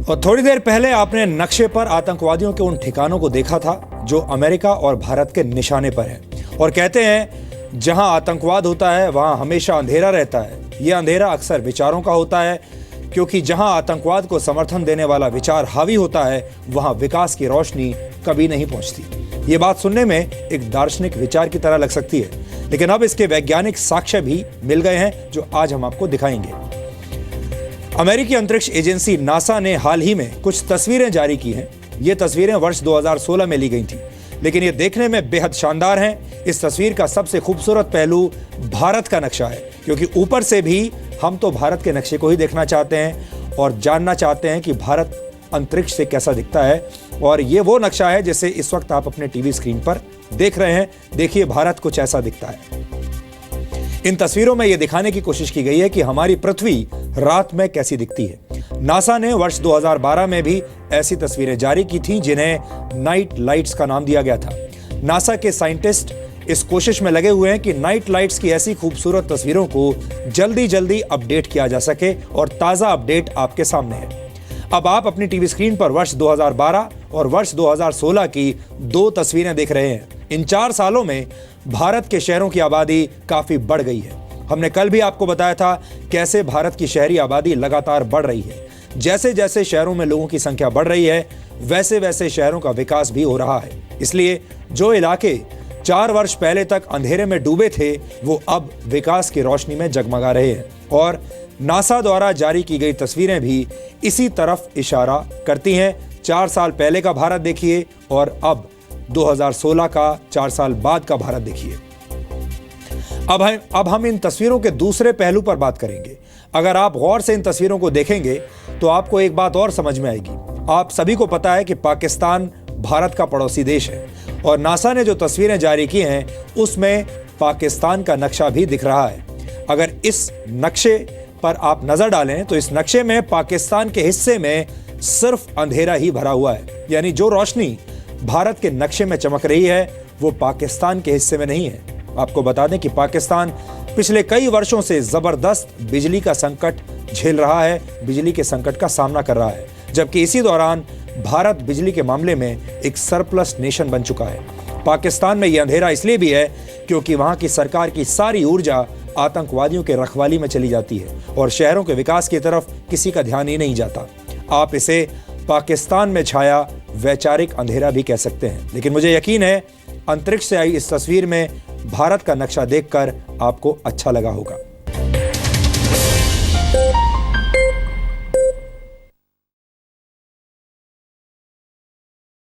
और थोड़ी देर पहले आपने नक्शे पर आतंकवादियों के उन ठिकानों को देखा था जो अमेरिका और भारत के निशाने पर हैं और कहते हैं जहां आतंकवाद होता है वहां हमेशा अंधेरा रहता है। यह अंधेरा अक्सर विचारों का होता है, क्योंकि जहां आतंकवाद को समर्थन देने वाला विचार हावी होता है वहां विकास की रोशनी कभी नहीं पहुंचती। ये बात सुनने में एक दार्शनिक विचार की तरह लग सकती है, लेकिन अब इसके वैज्ञानिक साक्ष्य भी मिल गए हैं जो आज हम आपको दिखाएंगे। अमेरिकी अंतरिक्ष एजेंसी नासा ने हाल ही में कुछ तस्वीरें जारी की हैं। ये तस्वीरें वर्ष 2016 में ली गई थी, लेकिन ये देखने में बेहद शानदार हैं। इस तस्वीर का सबसे खूबसूरत पहलू भारत का नक्शा है, क्योंकि ऊपर से भी हम तो भारत के नक्शे को ही देखना चाहते हैं और जानना चाहते हैं कि भारत अंतरिक्ष से कैसा दिखता है। और ये वो नक्शा है जिसे इस वक्त आप अपने टीवी स्क्रीन पर देख रहे हैं। देखिए, भारत कुछ ऐसा दिखता है। इन तस्वीरों में यह दिखाने की कोशिश की गई है कि हमारी पृथ्वी रात में कैसी दिखती है। नासा ने वर्ष 2012 में भी ऐसी तस्वीरें जारी की थीं, जिन्हें नाइट लाइट्स का नाम दिया गया था। नासा के साइंटिस्ट इस कोशिश में लगे हुए हैं कि नाइट लाइट्स की ऐसी खूबसूरत तस्वीरों को जल्दी जल्दी अपडेट किया जा सके, और ताजा अपडेट आपके सामने है। अब आप अपनी टीवी स्क्रीन पर वर्ष 2012 और वर्ष 2016 की दो तस्वीरें देख रहे हैं। इन 4 सालों में भारत के शहरों की आबादी काफी बढ़ गई है। हमने कल भी आपको बताया था कैसे भारत की शहरी आबादी लगातार बढ़ रही है। जैसे जैसे शहरों में लोगों की संख्या बढ़ रही है, वैसे वैसे शहरों का विकास भी हो रहा है। इसलिए जो इलाके 4 वर्ष पहले तक अंधेरे में डूबे थे, वो अब विकास की रोशनी में जगमगा रहे हैं। और नासा द्वारा जारी की गई तस्वीरें भी इसी तरफ इशारा करती हैं। 4 साल पहले का भारत देखिए और अब 2016 का 4 साल बाद का भारत देखिए। अब हम इन तस्वीरों के दूसरे पहलू पर बात करेंगे। अगर आप गौर से इन तस्वीरों को देखेंगे तो आपको एक बात और समझ में आएगी। आप सभी को पता है कि पाकिस्तान भारत का पड़ोसी देश है, और नासा ने जो तस्वीरें जारी की हैं उसमें पाकिस्तान का नक्शा भी दिख रहा है। अगर इस नक्शे पर आप नजर डालें तो इस नक्शे में पाकिस्तान के हिस्से में सिर्फ अंधेरा ही भरा हुआ है, यानी जो रोशनी भारत के नक्शे में चमक रही है वो पाकिस्तान के हिस्से में नहीं है। आपको बता दें कि पाकिस्तान पिछले कई वर्षों से जबरदस्त बिजली का संकट झेल रहा है, बिजली के संकट का सामना कर रहा है, जबकि इसी दौरान भारत बिजली के मामले में एक सरप्लस नेशन बन चुका है। पाकिस्तान में यह अंधेरा इसलिए भी है क्योंकि वहां की सरकार की सारी ऊर्जा आतंकवादियों के रखवाली में चली जाती है और शहरों के विकास की तरफ किसी का ध्यान ही नहीं जाता। आप इसे पाकिस्तान में छाया वैचारिक अंधेरा भी कह सकते हैं, लेकिन मुझे यकीन है अंतरिक्ष से आई इस तस्वीर में भारत का नक्शा देखकर आपको अच्छा लगा होगा।